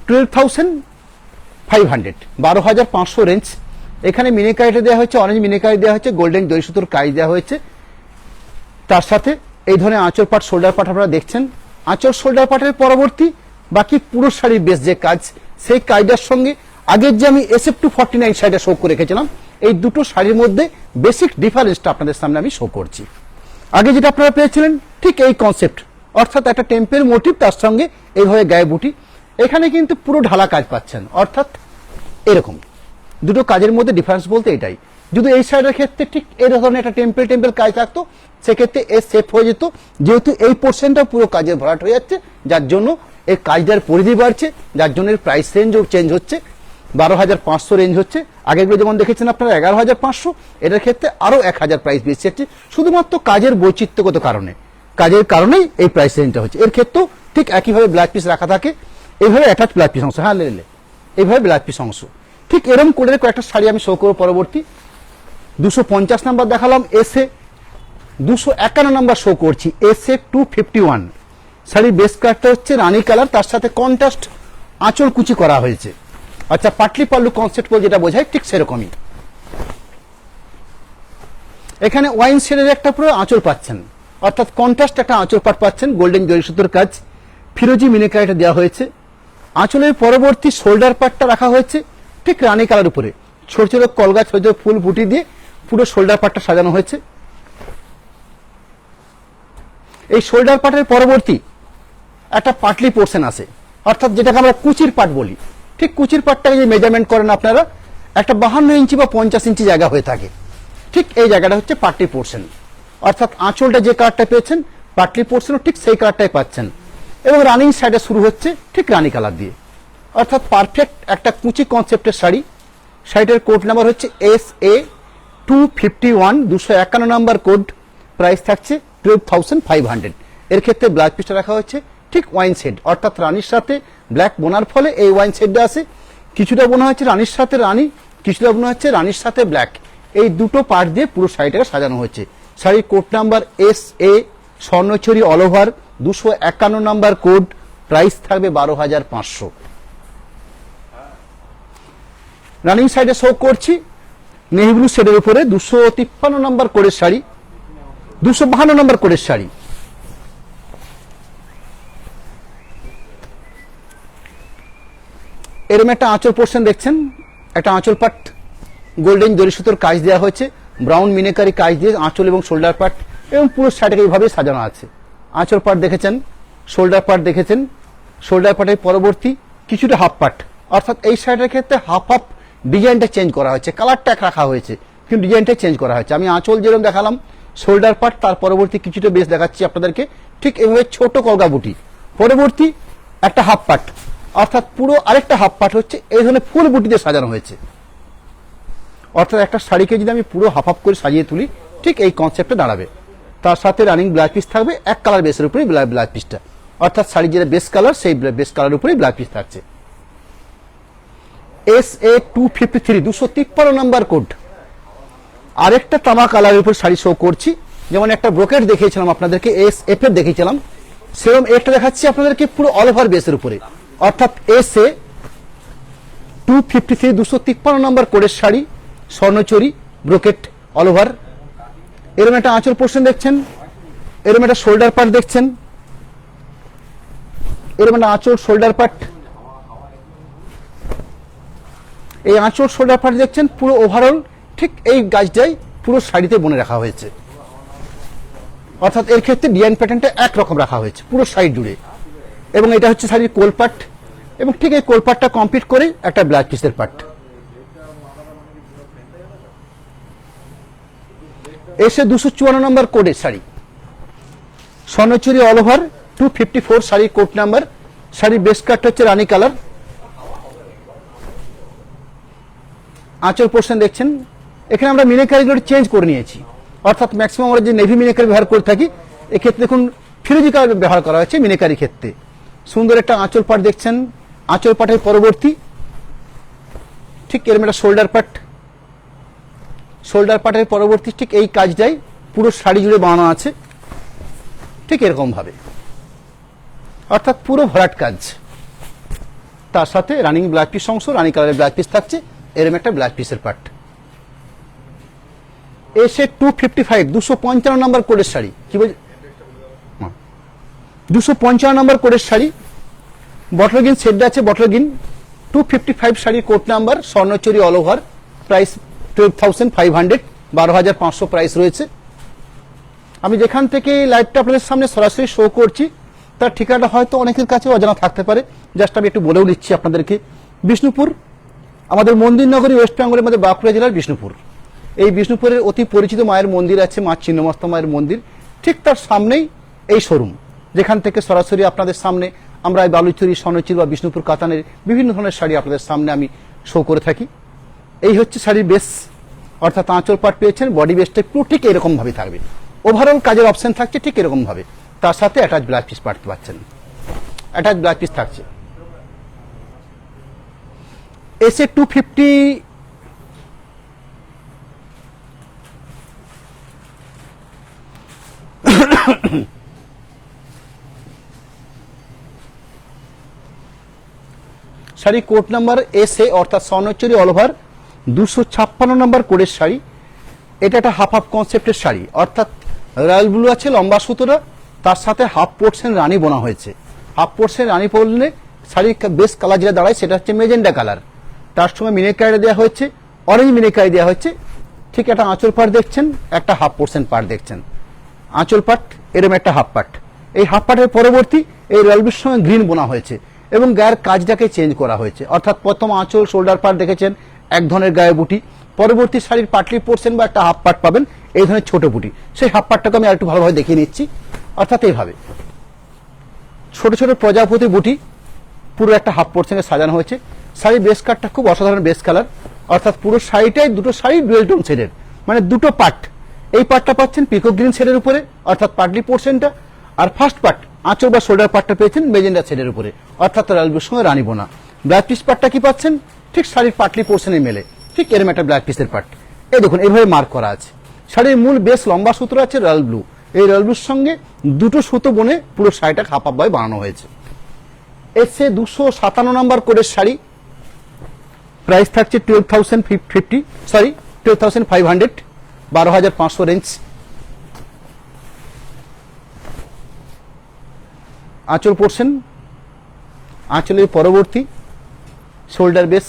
12,500, 12,500 রেঞ্জ। এখানে মিনিকারিটা দেওয়া হচ্ছে, অরেঞ্জ মিনিকারি দেওয়া হচ্ছে, গোল্ডেন জরি সুতোর কাজ দেওয়া হয়েছে, তার সাথে এই ধরনের আঁচল পাট শোল্ডার পাট আপনারা দেখছেন। আঁচল শোল্ডার পাটের পরবর্তী বাকি পুরো শাড়ির বেশ যে কাজ, সেই কাজটার সঙ্গে আগের যে আমি SF249 শাড়িটা শো করে রেখেছিলাম, এই দুটো শাড়ির মধ্যে বেসিক ডিফারেন্সটা আপনাদের সামনে আমি শো করছি। আগে যেটা আপনারা পেয়েছিলেন ঠিক এই কনসেপ্ট, অর্থাৎ একটা টেম্পের মোটিভ, তার সঙ্গে এইভাবে গায়ে বুটি, এখানে কিন্তু পুরো ঢালা কাজ পাচ্ছেন, অর্থাৎ এরকম দুটো কাজের মধ্যে ডিফারেন্স বলতে এটাই। যদি এই শাড়ির ক্ষেত্রে ঠিক এই ধরনের একটা টেম্পেল কাজ থাকতো, সেক্ষেত্রে এর সেফ হয়ে যেত, যেহেতু এই পোর্শনটা পুরো কাজের ভরাট হয়ে যাচ্ছে, যার জন্য এই কাজটার পরিধি বাড়ছে, যার জন্য এর প্রাইস রেঞ্জও চেঞ্জ হচ্ছে, 12,500 রেঞ্জ হচ্ছে। আগেগুলো যেমন দেখেছেন আপনারা 11,500, এটার ক্ষেত্রে আরো 1,000 প্রাইস বেশি হচ্ছে, শুধুমাত্র কাজের বৈচিত্র্যগত কারণে, কাজের কারণেই এই প্রাইস রেঞ্জটা হচ্ছে। এর ক্ষেত্রেও ঠিক একইভাবে ব্লাউজ পিস রাখা থাকে, এইভাবে অ্যাটাচ ব্লাউজ পিস অংশ, হ্যাঁ এইভাবে ব্লাউজ পিস অংশ। ঠিক এরকম করে কয়েকটা শাড়ি আমি শো করবো পরবর্তী। 250 নাম্বার দেখালাম, এসে 251 নাম্বার শো করছি, SF251 শাড়ির বেস কাটটা হচ্ছে রানী কালার, তার সাথে কন্ট্রাস্ট আঁচল কুচি করা হয়েছে, আচ্ছা, পাটলি পাল্লু কনসেপ্ট বলে যেটা বোঝায় ঠিক সেরকমই। এখানে ওয়াইন শেডের একটা পুরো আঁচল পাচ্ছেন, অর্থাৎ কন্ট্রাস্ট একটা আঁচল পাট পাচ্ছেন, গোল্ডেন জরি সুতোর কাজ, ফিরোজি মিনেকারিটা দেওয়া হয়েছে। আঁচলের পরবর্তী শোল্ডার পার্টটা রাখা হয়েছে ঠিক রানী কালার উপরে, ছোট ছোট কলগা, ছোট ছোট ফুল বুটি দিয়ে পুরো শোল্ডার পার্টটা সাজানো হয়েছে। এই শোল্ডার পার্টের পরবর্তী একটা পাটলি পোর্শন আছে, অর্থাৎ যেটাকে আমরা কুচির পাট বলি। ঠিক কুচির পাটটাকে যে মেজারমেন্ট করেন আপনারা, একটা 52 ইঞ্চি বা 50 ইঞ্চি জায়গা হয়ে থাকে, ঠিক এই জায়গাটা হচ্ছে পাটলি পোর্শন। অর্থাৎ আঁচলটা যে কালারটা পেয়েছেন, পাটলি পোর্শনও ঠিক সেই কালারটাই পাচ্ছেন। এবং রানিং সাইডে শুরু হচ্ছে ঠিক রানী কালার দিয়ে, অর্থাৎ পারফেক্ট একটা কুচি কনসেপ্টের শাড়ি। শাড়িটার কোড নাম্বার হচ্ছে SA 251, 251 নাম্বার কোড। প্রাইস থাকছে 12,500। এর ক্ষেত্রে ব্লাউজ পিসটা রাখা হচ্ছে ঠিক ওয়াইন শেড, অর্থাৎ রানীর সাথে ব্ল্যাক বোনার ফলে এই ওয়াইন শেডটা আছে। কিছুটা বোনা হচ্ছে রানীর সাথে রানী, কিছুটা বোনা হচ্ছে রানীর সাথে ব্ল্যাক। এই দুটো পার্ট দিয়ে পুরো শাড়িটাকে সাজানো হয়েছে। শাড়ির code number SA, Swarnachuri all over, 251 number code. Price থাকবে 12,500। রানিং সাইডে শো করছি নেভি ব্লু শেডের উপরে 253 নাম্বার কোডের শাড়ি, 252 নাম্বার কোডের শাড়ি। এরম একটা আঁচল পোর্শন দেখছেন, একটা আঁচল পাট গোল্ডেন জরি সুতোর কাজ দেওয়া হয়েছে, ব্রাউন মিনেকারি কাজ দিয়ে আঁচল এবং শোল্ডার পাট, এবং পুরো শাড়িটাকে এইভাবে সাজানো আছে। আঁচল পাট দেখেছেন, শোল্ডার পাট দেখেছেন, শোল্ডার পাটের পরবর্তী কিছুটা হাফ পাট, অর্থাৎ এই শাড়িটার ক্ষেত্রে হাফ হাফ ডিজাইনটা চেঞ্জ করা হয়েছে, কালারটা এক রাখা হয়েছে কিন্তু ডিজাইনটা চেঞ্জ করা হয়েছে। আমি আঁচল যেরকম দেখালাম, শোল্ডার পাট তার পরবর্তী কিছুটা বেশ দেখাচ্ছি আপনাদেরকে, ঠিক এভাবে ছোট কলগা বুটি, পরবর্তী একটা হাফ পাট, অর্থাৎ পুরো আরেকটা হাফ পাট হচ্ছে এই ধরনের ফুল বুটি দিয়ে সাজানো হয়েছে। অর্থাৎ একটা শাড়িকে যদি আমি পুরো হাফ হাফ করে সাজিয়ে তুলি, ঠিক এই কনসেপ্টে দাঁড়াবে। তার সাথে রানিং ব্লাউজ পিস থাকবে এক কালার বেসের উপরেই ব্লাউজ পিসটা, অর্থাৎ শাড়ির যেটা বেস কালার সেই বেস কালার উপরেই ব্লাউজ পিস থাকছে। SA 253, 253 number code. আরেকটা তামা কালারের উপর শাড়ি শো করছি, যেমন একটা ব্রোকেট দেখিয়েছিলাম আপনাদেরকে, SF এর দেখিয়েছিলাম, সেরকম একটা দেখাচ্ছি আপনাদেরকে পুরো অল ওভার বেসের উপরে, অর্থাৎ SA 253, 253 নাম্বার কোডের sari, Swarnachuri brocade all over. এরকম একটা আঁচল পোর্শন দেখছেন, এরকম একটা শোল্ডার পার্ট দেখছেন, এরকম একটা আঁচল শোল্ডার পার্ট। এই আঁচল শোল্ডার পার্ট দেখছেন পুরো ওভারঅল ঠিক এই গাছটাই পুরো শাড়িতে বুনে রাখা হয়েছে, অর্থাৎ এর ক্ষেত্রে ডিজাইন প্যাটার্নটা একরকম রাখা হয়েছে পুরো শাড়ি জুড়ে। এবং এটা হচ্ছে শাড়ির কোল পার্ট, এবং ঠিক এই কোল পার্টটা কমপ্লিট করে একটা ব্লাউজ পিসের পার্ট। এসে 254 নম্বর কোডের শাড়ি, স্বর্ণচুরি অল ওভার, 254 শাড়ির কোড নাম্বার। শাড়ির বেস কাটটা হচ্ছে রানী কালার। আঁচল পোর্শন দেখছেন, এখানে আমরা মিনেকারিগুলো চেঞ্জ করে নিয়েছি, অর্থাৎ ম্যাক্সিমাম আমরা যে নেভি মিনেকারি ব্যবহার করে থাকি, এক্ষেত্রে দেখুন ফিরোজি কালার ব্যবহার করা হয়েছে মিনেকারি ক্ষেত্রে। সুন্দর একটা আঁচল পাট দেখছেন, আঁচল পাটের পরবর্তী ঠিক এরকম একটা শোল্ডার পাট, শোল্ডার পাটের পরবর্তী ঠিক এই কাজটাই পুরো শাড়ি জুড়ে বানানো আছে ঠিক এরকম ভাবে, অর্থাৎ পুরো ভরাট কাজ। তার সাথে রানিং ব্লাউজ পিস অংশ, রানী কালারের ব্লাউজ পিস থাকছে, এরকম একটা ব্লাউজ পিসের পার্ট। এসে 255, 255 নম্বর কোডের শাড়ি, কি বল 255 নম্বর কোডের শাড়ি, বটলগিন সেট আছে, বটলগিন 255 শাড়ির code number, Swarnachuri all over. Price 12,500, 12,500 price রয়েছে। আমি যেখান থেকে লাইভটা আপনাদের সামনে সরাসরি শো করছি তার ঠিকানাটা হয়তো অনেকের কাছে অজানা থাকতে পারে, জাস্ট আমি একটু বলেও দিচ্ছি আপনাদেরকে। বিষ্ণুপুর, আমাদের মন্দির নগরী, ওয়েস্ট বেঙ্গলের মধ্যে বাঁকুড়া জেলার বিষ্ণুপুর। এই বিষ্ণুপুরের অতি পরিচিত মায়ের মন্দির আছে, মা ছিন্নমস্তা মায়ের মন্দির, ঠিক তার সামনেই এই শোরুম, যেখান থেকে সরাসরি আপনাদের সামনে আমরা এই বালুচুরি, স্বর্ণচুরি বা বিষ্ণুপুর কাতানের বিভিন্ন ধরনের শাড়ি আপনাদের সামনে আমি শো করে থাকি। এই হচ্ছে শাড়ির বেস, অর্থাৎ আঁচল পাট পেয়েছেন, বডি বেসটা পুরো ঠিক এরকম ভাবে থাকবে, ওভারঅল কাজের অপশন থাকছে ঠিক এরকম ভাবে। তার সাথে অ্যাটাচ ব্লাউজ পিস পাঠতে পাচ্ছেন, অ্যাটাচ ব্লাউজ পিস থাকছে। এসে 250, শাড়ি কোড নাম্বার SA অর্থাৎ স্বর্ণচুরি অল ওভার 256 নম্বর কোডের শাড়ি। এটা একটা হাফ হাফ কনসেপ্টের শাড়ি, অর্থাৎ রয়্যাল ব্লু আছে লম্বা সুতোটা, তার সাথে হাফ পোর্শন রানী বোনা হয়েছে। হাফ পোর্শন রানী পরলে শাড়ির বেস্ট কালার যেটা দাঁড়ায় সেটা হচ্ছে মেজেন্ডা কালার, তার সঙ্গে মিনেকারি দেওয়া হয়েছে, অরেঞ্জ মিনেকারি দেওয়া হয়েছে। ঠিক একটা আঁচল পাট দেখছেন, একটা হাফ পোর্শন পাট দেখছেন, আঁচল পাট এরকম একটা হাফ পাট। এই হাফ পাটের পরবর্তী এই রয়্যাল ব্লুর সঙ্গে গ্রিন বোনা হয়েছে এবং গায়ের কাজটাকে চেঞ্জ করা হয়েছে, অর্থাৎ প্রথম আঁচল শোল্ডার পাট দেখেছেন এক ধরনের গায়ে বুটি, পরবর্তী শাড়ির পাটলি পোর্শন বা একটা হাফ পাট পাবেন এই ধরনের ছোট বুটি। সেই হাফ পাটটাকে আমি আরেকটু ভালোভাবে দেখিয়ে নিচ্ছি, অর্থাৎ এইভাবে ছোট ছোট প্রজাপতি বুটি পুরো একটা হাফ পোর্শনে সাজানো হয়েছে। শাড়ির বেস কাটটা খুব অসাধারণ বেস কালার, অর্থাৎ পুরো শাড়িটাই দুটো শাড়ি ডুয়েল টোন শেডের, মানে দুটো পাট। এই পাটটা পাচ্ছেন পিকক গ্রিন শেডের উপরে অর্থাৎ পাটলি পোর্শনটা, আর ফার্স্ট পার্ট আঁচল বা শোল্ডার পাটটা পেয়েছেন মেজেন্ডা শেডের উপরে অর্থাৎ রয়্যাল ব্লুর সঙ্গে রানী বোনা। ব্ল্যাক পিস পাটটা কি পাচ্ছেন ঠিক শাড়ির পাটলি পোর্শনে মেলে, ঠিক এরকম একটা ব্ল্যাক পিসের পাট। এই দেখুন এইভাবে মার্ক করা আছে। শাড়ির মূল বেশ লম্বা সুতো আছে রয়্যাল ব্লু, এই রয়্যাল ব্লুর সঙ্গে দুটো সুতো বনে পুরো শাড়িটা হাফ হাফ ভাবে বানানো হয়েছে। এসে 257 নম্বর কোডের শাড়ি, প্রাইস থাকছে 12,500 12,500 রেঞ্জ। আঁচল পোর্শন, আঁচলের পরবর্তী শোল্ডার বেস,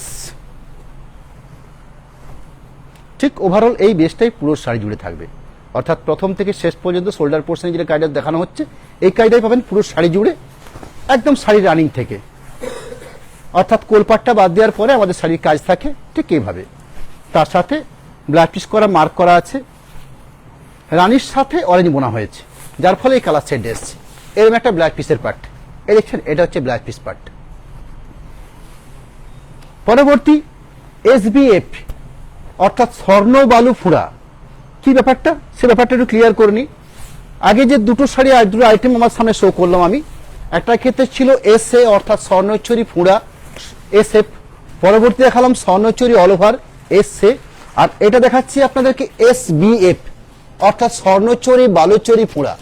ঠিক ওভারঅল এই বেসটাই পুরো শাড়ি জুড়ে থাকবে, অর্থাৎ প্রথম থেকে শেষ পর্যন্ত শোল্ডার পোর্শনে যেটা কায়দা দেখানো হচ্ছে এই কায়দাই পাবেন পুরো শাড়ি জুড়ে, একদম শাড়ি রানিং থেকে, অর্থাৎ কোলপাটটা বাদ দেওয়ার পরে আমাদের শাড়ির কাজ থাকে ঠিক এইভাবে। তার সাথে ব্ল্যাক পিস করা মার্ক করা আছে, রানির সাথে অরেঞ্জ বোনা হয়েছে, যার ফলে এই কালার শেড এসছে। এরকম একটা ব্ল্যাক পিসের পাট, এই দেখছেন এটা হচ্ছে ব্ল্যাক পিস পাট। পরবর্তী SBF অর্থাৎ স্বর্ণ বালু ফুড়া, কি ব্যাপারটা সে ব্যাপারটা একটু ক্লিয়ার করে নি। আগে যে দুটো শাড়ি আর দুটো আইটেম আমার সামনে শো করলাম আমি, একটা ক্ষেত্রে ছিল SA অর্থাৎ স্বর্ণচুরি ফুড়া SF, পরবর্তী দেখালাম স্বর্ণচুরি অল ওভার SA, আর এটা দেখাচ্ছি আপনাদেরকে SBF অর্থাৎ স্বর্ণচুরি বালুচুরি ফুড়া।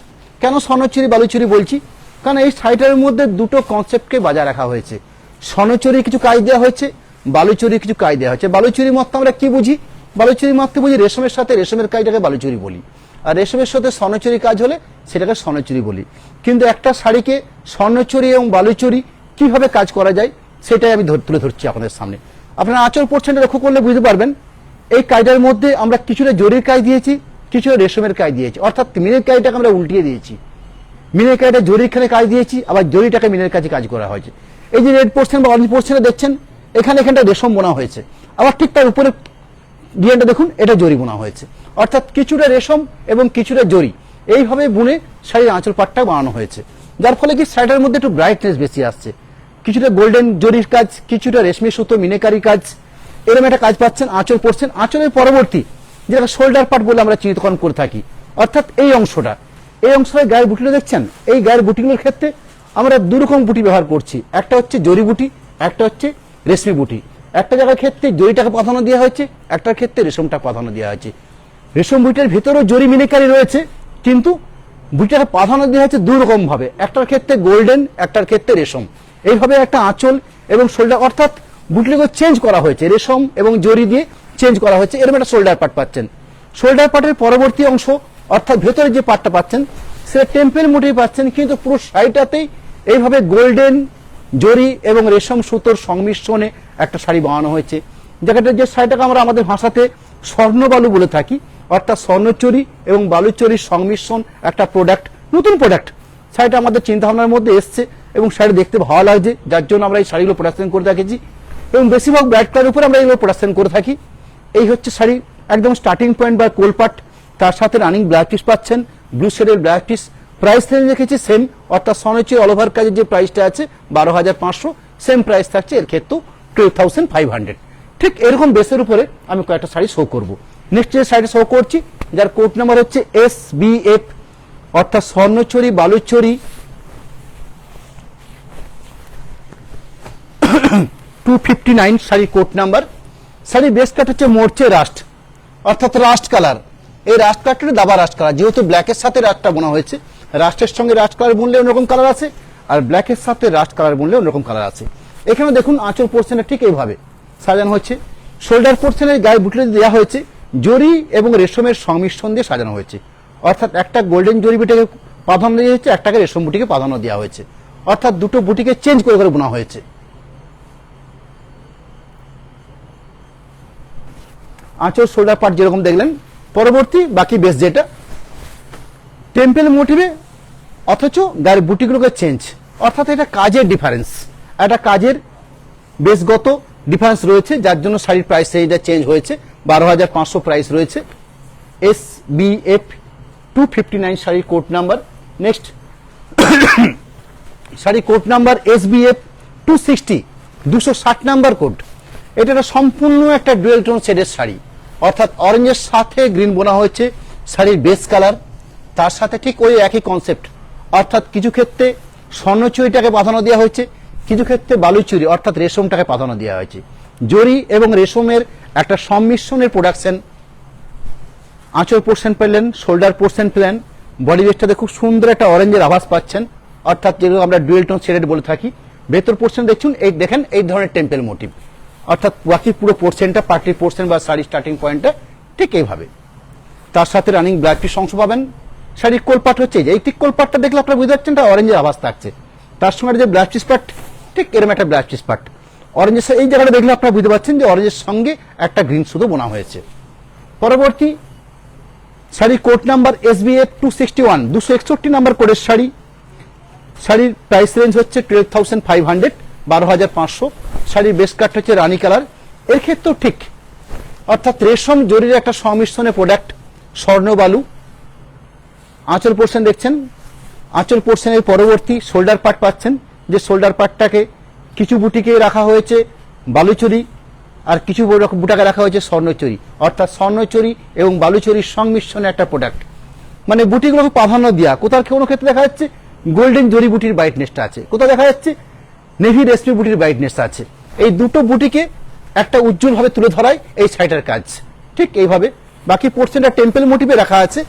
কেন স্বর্ণচুরি বালুচুরি বলছি, কারণ এই শাড়িটার মধ্যে দুটো কনসেপ্টকে বজায় রাখা হয়েছে। স্বর্ণচুরি কিছু কাজ দেওয়া হয়েছে, বালুচুরি কিছু কাজ দেওয়া হয়েছে। বালুচুরি মত আমরা কি বুঝি, বালুচুরি মত বুঝি রেশমের সাথে রেশমের কাজটাকে বালুচুরি বলি, আর রেশমের সাথে স্বর্ণচুরি কাজ হলে সেটাকে স্বর্ণচুরি বলি। কিন্তু একটা শাড়িকে স্বর্ণচুরি এবং বালুচুরি কিভাবে কাজ করা যায় সেটাই আমি তুলে ধরছি আপনাদের সামনে। আপনারা আঁচল পোর্শনটা লক্ষ্য করলে বুঝতে পারবেন এই কাজটার মধ্যে আমরা কিছুটা জরির কাজ দিয়েছি, কিছুটা রেশমের কাজ দিয়েছি, অর্থাৎ মিনের কাজটাকে আমরা উল্টিয়ে দিয়েছি। মিনের কাজটা জরিখানে কাজ দিয়েছি, আবার জরিটাকে মিনের কাজে কাজ করা হয়েছে। এই যে রেড পোর্শন বা অরেঞ্জ পোর্শনে দেখছেন এখানটা রেশম বোনা হয়েছে, আবার ঠিক তার উপরে ডিজাইনটা দেখুন এটা জরি বোনা হয়েছে, অর্থাৎ কিছুটা রেশম এবং কিছুটা জরি এইভাবে বুনে শাড়ির আঁচল পাটটা বানানো হয়েছে, যার ফলে কি শাড়িটার মধ্যে একটু ব্রাইটনেস বেশি আসছে। কিছুটা গোল্ডেন জরির কাজ, কিছুটা রেশমি সুতো মিনেকারি কাজ, এরকম একটা কাজ পাচ্ছেন আঁচল পড়ছেন। আঁচলের পরবর্তী যেটা শোল্ডার পার্ট বলে আমরা চিহ্নিতকরণ করে থাকি, অর্থাৎ এই অংশটা গায়ের বুটিগুলো দেখছেন, এই গায়ের বুটিগুলোর ক্ষেত্রে আমরা দুরকম বুটি ব্যবহার করছি, একটা হচ্ছে জরি বুটি, একটা হচ্ছে রেশমি বুটি। একটা জায়গার ক্ষেত্রে জরিটাকে প্রাধান্য দেওয়া হয়েছে, একটার ক্ষেত্রে রেশমটা প্রাধান্য দেওয়া হয়েছে। রেশম বুটির ভেতরেও জরি মিনেকারি রয়েছে, কিন্তু বুটিটাকে প্রাধান্য দেওয়া হয়েছে দুরকম ভাবে, একটার ক্ষেত্রে গোল্ডেন, একটার ক্ষেত্রে রেশম। এইভাবে একটা আঁচল এবং শোল্ডার অর্থাৎ বুটিগুলো চেঞ্জ করা হয়েছে, রেশম এবং জরি দিয়ে চেঞ্জ করা হয়েছে, এরকম একটা শোল্ডার পার্ট পাচ্ছেন। শোল্ডার পার্টের পরবর্তী অংশ অর্থাৎ ভেতরে যে পার্টটা পাচ্ছেন সেটা টেম্পেল মোটিভ পাচ্ছেন, কিন্তু পুরো শাড়িটাতেই এইভাবে গোল্ডেন জরি এবং রেশম সুতোর সংমিশ্রণে একটা শাড়ি বানানো হয়েছে। যে শাড়িটাকে আমরা আমাদের ভাষাতে স্বর্ণ বালু বলে থাকি, অর্থাৎ স্বর্ণচুরি এবং বালুচুরির সংমিশ্রণ একটা প্রোডাক্ট, নতুন প্রোডাক্ট। শাড়িটা আমাদের চিন্তা ভাবনার মধ্যে এসছে এবং শাড়ি দেখতে ভালো লাগছে, যার জন্য আমরা এই শাড়িগুলো প্রোডাকশন করে থাকেছি এবং বেশিরভাগ ব্রাইট কালারের উপরে আমরা এগুলো প্রোডাকশন করে থাকি। এই হচ্ছে শাড়ি একদম স্টার্টিং পয়েন্ট বা কোলপাট, তার সাথে রানিং ব্ল্যাক পিস পাচ্ছেন, ব্লু শেডের ব্ল্যাক পিস। প্রাইস রেঞ্জ রেখেছি সেম, অর্থাৎ স্বর্ণচুরি অল ওভার কাজের যে প্রাইসটা আছে 12,500, সেম প্রাইস থাকছে এর ক্ষেত্রেও 12,500। ঠিক এরকম বেসের উপরে আমি কয়েকটা শাড়ি শো করবো। নেক্সট যে শাড়িটা শো করছি যার কোড নাম্বার হচ্ছে SBF অর্থাৎ স্বর্ণচুরি বালুচুরি 259 শাড়ি কোড নাম্বার। শাড়ির বেস কাট হচ্ছে মোর্চে রাস্ট অর্থাৎ রাস্ট কালার। এই রাস্ট কালারটা দাবা রাস্ট কালার, যেহেতু ব্ল্যাকের সাথে রাস্টটা বোনা হয়েছে, রাস্টের সঙ্গে রাস্ট কালার বুনলে অন্যরকম কালার আছে, আর ব্ল্যাকের সাথে রাস্ট কালার বুনলে অন্যরকম কালার আছে। এখানে দেখুন আঁচল পোর্শনটা ঠিক এইভাবে সাজানো হচ্ছে। শোল্ডার পোর্শনের গায়ে বুটি দেওয়া হয়েছে জরি এবং রেশমের সংমিশ্রণ দিয়ে সাজানো হয়েছে, অর্থাৎ একটা গোল্ডেন জরি বুটিকে প্রাধান্য দেওয়া হয়েছে, একটাকে রেশম বুটিকে প্রাধান্য দেওয়া হয়েছে, অর্থাৎ দুটো বুটিকে চেঞ্জ করে করে বোনা হয়েছে। আঁচল শোল্ডার পার্ট যেরকম দেখলেন, পরবর্তী বাকি বেস যেটা টেম্পেল মোটিভে অথচ গায়ের বুটিগুলোকে চেঞ্জ, অর্থাৎ এটা কাজের ডিফারেন্স, একটা কাজের বেসগত ডিফারেন্স রয়েছে, যার জন্য শাড়ির প্রাইস রেঞ্জটা চেঞ্জ হয়েছে। 12,500 প্রাইস রয়েছে। SBF 259 শাড়ির code number. Next sari code number SBF 260 260 number code. এটা একটা সম্পূর্ণ একটা ডুয়েল টোন শেডের শাড়ি, অর্থাৎ অরেঞ্জের সাথে গ্রিন বোনা হয়েছে শাড়ির বেস কালার, তার সাথে ঠিক ওই একই কনসেপ্ট, অর্থাৎ কিছু ক্ষেত্রে স্বর্ণচুরিটাকে প্রাধান্য দেওয়া হয়েছে, কিছু ক্ষেত্রে বালুচুরি অর্থাৎ রেশমটাকে প্রাধান্য দেওয়া হয়েছে। জরি এবং রেশমের একটা সংমিশ্রণের প্রোডাকশন। আঁচল পোর্শন পেলেন, শোল্ডার পোর্শন পেলেন, বডি বেসটাতে খুব সুন্দর একটা অরেঞ্জের আভাস পাচ্ছেন, অর্থাৎ যেগুলো আমরা ডুয়েল টোন শেডেড বলে থাকি। ভেতর পোর্শন দেখুন, এই দেখেন এই ধরনের টেম্পেল মোটিভ, অর্থাৎ বাকি পুরো পোর্শনটা পার্টির পোর্শন বা শাড়ির স্টার্টিং পয়েন্টটা ঠিক এইভাবে। তার সাথে রানিং ব্ল্যাক পিস অংশ পাবেন। শাড়ির কোলপাট হচ্ছে এই ঠিক কোলপাটটা দেখলে আপনারা বুঝতে পারছেন এটা অরেঞ্জের আভাস থাকছে, তার সঙ্গে যে ব্ল্যাক পিস পার্ট ঠিক এরকম একটা ব্ল্যাক পিস পার্ট অরেঞ্জের এই জায়গাটা দেখলে আপনারা বুঝতে পারছেন যে অরেঞ্জের সঙ্গে একটা গ্রিন শুধু বোনা হয়েছে। পরবর্তী sari code number SBF 261 261 number কোডের শাড়ি। শাড়ির প্রাইস রেঞ্জ হচ্ছে 12,500 12,500। শাড়ির বেস কাট হচ্ছে রানী কালার। এর ক্ষেত্রেও ঠিক, অর্থাৎ রেশম জরির একটা সংমিশ্রণের প্রোডাক্ট, স্বর্ণ বালু। আঁচল পোর্শন দেখছেন, আঁচল পোর্শনের পরবর্তী শোল্ডার পার্ট পাচ্ছেন, যে শোল্ডার পার্টটাকে কিছু বুটিকে রাখা হয়েছে বালুচুরি আর কিছু বুটাকে রাখা হয়েছে স্বর্ণচুরি, অর্থাৎ স্বর্ণচুরি এবং বালুচুরির সংমিশ্রণে একটা প্রোডাক্ট। মানে বুটিগুলোকে প্রাধান্য দেওয়া, কোথাও কোনো ক্ষেত্রে দেখা যাচ্ছে গোল্ডেন জরি বুটির ব্রাইটনেসটা আছে, কোথাও দেখা যাচ্ছে নেভি রেশমি বুটির ব্রাইটনেস আছে। এই দুটো বুটিকে একটা উজ্জ্বলভাবে তুলে ধরাই এই শাড়িটার কাজ। ঠিক এইভাবে বাকি পোর্শনটা টেম্পেল মোটিভে রাখা আছে,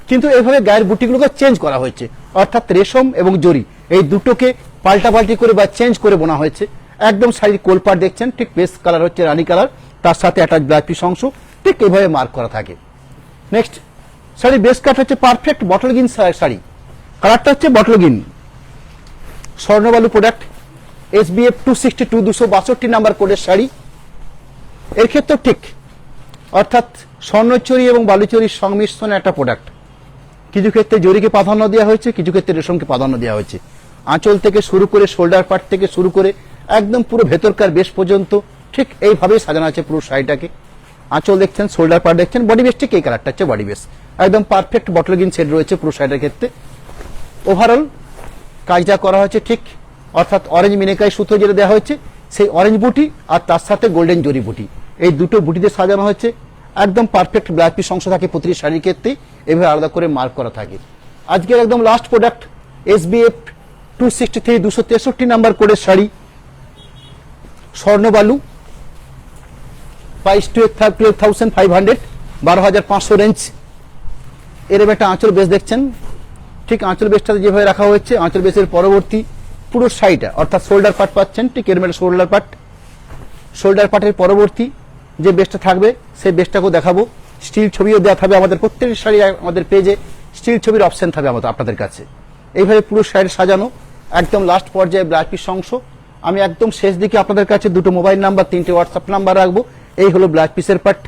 কিন্তু এইভাবে গায়ের বুটিগুলোকে চেঞ্জ করা হয়েছে, অর্থাৎ রেশম এবং জরি এই দুটোকে পাল্টাপাল্টি করে বা চেঞ্জ করে বোনা হয়েছে। একদম শাড়ির কোলপাট দেখছেন, ঠিক বেস কালার হচ্ছে রানী কালার, তার সাথে একটা ব্ল্যাক পিস অংশ ঠিক এইভাবে মার্ক করা থাকে। নেক্সট শাড়ির বেস কাট হচ্ছে পারফেক্ট বটল গ্রিন শাড়ি, কালারটা হচ্ছে bottle green, Swarnabalu product. SBF 262 262 number কোডের শাড়ি। এর ক্ষেত্রে ঠিক, অর্থাৎ স্বর্ণচুরি এবং বালুচুরির সংমিশ্রণে একটা প্রোডাক্ট। কিছু ক্ষেত্রে জরিকে প্রাধান্য দেওয়া হয়েছে, কিছু ক্ষেত্রে রেশমকে প্রাধান্য দেওয়া হয়েছে। আঁচল থেকে শুরু করে শোল্ডার পার্ট থেকে শুরু করে একদম পুরো ভেতরকার বেশ পর্যন্ত ঠিক এইভাবেই সাজানো আছে পুরো শাড়িটাকে। আঁচল দেখছেন, শোল্ডার পার্ট দেখছেন, বডি বেস ঠিক এই কালারটা হচ্ছে বডি বেস, একদম পারফেক্ট বটল গ্রিন শেড রয়েছে পুরো শাড়িটার ক্ষেত্রে। ওভারঅল কাজটা করা হয়েছে ঠিক, অর্থাৎ অরেঞ্জ মিনেকাই সুতো যেটা দেওয়া হয়েছে সেই অরেঞ্জ বুটি আর তার সাথে গোল্ডেন জরি বুটি, এই দুটো বুটিতে সাজানো হয়েছে। একদম পারফেক্ট ব্ল্যাক পিস অংশ থাকে প্রতিটি শাড়ির ক্ষেত্রেই, এভাবে আলাদা করে মার্ক করা থাকে। আজকের একদম লাস্ট প্রোডাক্ট SBF 263 263 নাম্বার কোডের শাড়ি, স্বর্ণবালু, প্রাইস 12,500 12,500 রেঞ্জ। এরকম একটা আঁচল বেস দেখছেন, ঠিক আঁচল বেসটাতে যেভাবে রাখা হয়েছে, আঁচল বেসের পরবর্তী পুরো শাড়িটা অর্থাৎ শোল্ডার পার্ট পাচ্ছেন, ঠিক এরকম একটা শোল্ডার পার্ট। শোল্ডার পার্টের পরবর্তী যে বেসটা থাকবে সেই বেসটাকেও দেখাবো, স্টিল ছবিও দেওয়া থাকবে আমাদের প্রত্যেকটি শাড়ি, আমাদের পেজে স্টিল ছবির অপশন থাকবে আমাদের আপনাদের কাছে। এইভাবে পুরো শাড়ি সাজানো, একদম লাস্ট পর্যায়ে ব্ল্যাক পিস অংশ। আমি একদম শেষ দিকে আপনাদের কাছে দুটো মোবাইল নাম্বার, 3টে হোয়াটসঅ্যাপ নাম্বার রাখবো। এই হলো ব্ল্যাক পিসের পার্ট।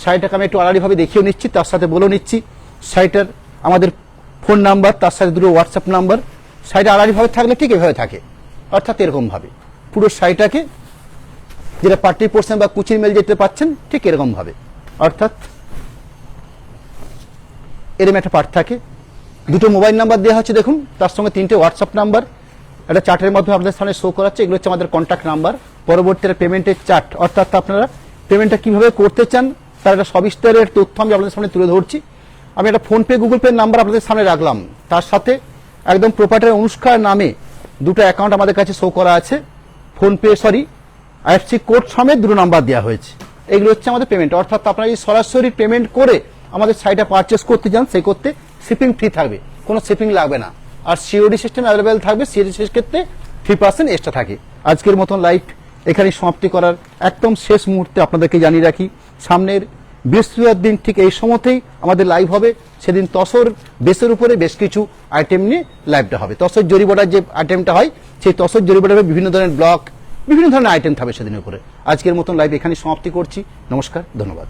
শাড়িটাকে আমি একটু আলাদাভাবে দেখিয়ে নিচ্ছি, তার সাথে বলে নিচ্ছি শাড়িটার আমাদের ফোন নাম্বার, তার সাথে দুটো হোয়াটসঅ্যাপ নাম্বার। শাড়িটা আলাদাভাবে থাকলে ঠিক এভাবে থাকে, অর্থাৎ এরকমভাবে পুরো শাড়িটাকে যেটা পার্টি পোর্শন বা কুচির মেল যেতে পাচ্ছেন ঠিক এরকম ভাবে, অর্থাৎ এরকম একটা পার্ট থাকে। দুটো মোবাইল নাম্বার দেওয়া হচ্ছে দেখুন, তার সঙ্গে 3টে হোয়াটসঅ্যাপ নাম্বার, একটা চার্টের মাধ্যমে আপনাদের সামনে শো করাচ্ছে। এগুলো হচ্ছে আমাদের কন্ট্যাক্ট নাম্বার। পরবর্তীতে পেমেন্টের চার্ট, অর্থাৎ আপনারা পেমেন্টটা কিভাবে করতে চান তার একটা সবিস্তারের তথ্য আমি আপনাদের সামনে তুলে ধরছি। আমি একটা ফোনপে গুগল পে নাম্বার আপনাদের সামনে রাখলাম, তার সাথে একদম প্রোপাইটার অনুষ্কার নামে দুটো অ্যাকাউন্ট আমাদের কাছে শো করা আছে। ফোনপে IFSC কোড সমেত দুটো নাম্বার দেওয়া হয়েছে। এগুলো হচ্ছে আমাদের পেমেন্ট, অর্থাৎ আপনারা যদি সরাসরি পেমেন্ট করে আমাদের সাইটে পারচেস করতে চান, সেই করতে শিপিং ফ্রি থাকবে, কোনো শিপিং লাগবে না। আর COD সিস্টেম অ্যাভেলেবেল থাকবে, COD ক্ষেত্রে 3% এক্সট্রা থাকে। আজকের মতন লাইভ এখানে সমাপ্তি করার একদম শেষ মুহূর্তে আপনাদেরকে জানিয়ে রাখি, সামনের বৃহস্পতিবার দিন ঠিক এই সময়তেই আমাদের লাইভ হবে। সেদিন তসর বেসের উপরে বেশ কিছু আইটেম নিয়ে লাইভটা হবে। তসর জরিবটার যে আইটেমটা হয়, সেই তসর জরিবটার বিভিন্ন ধরনের ব্লক, বিভিন্ন ধরনের আইটেম থাকবে সেদিনের উপরে। আজকের মতন লাইভ এখানে সমাপ্তি করছি। নমস্কার, ধন্যবাদ।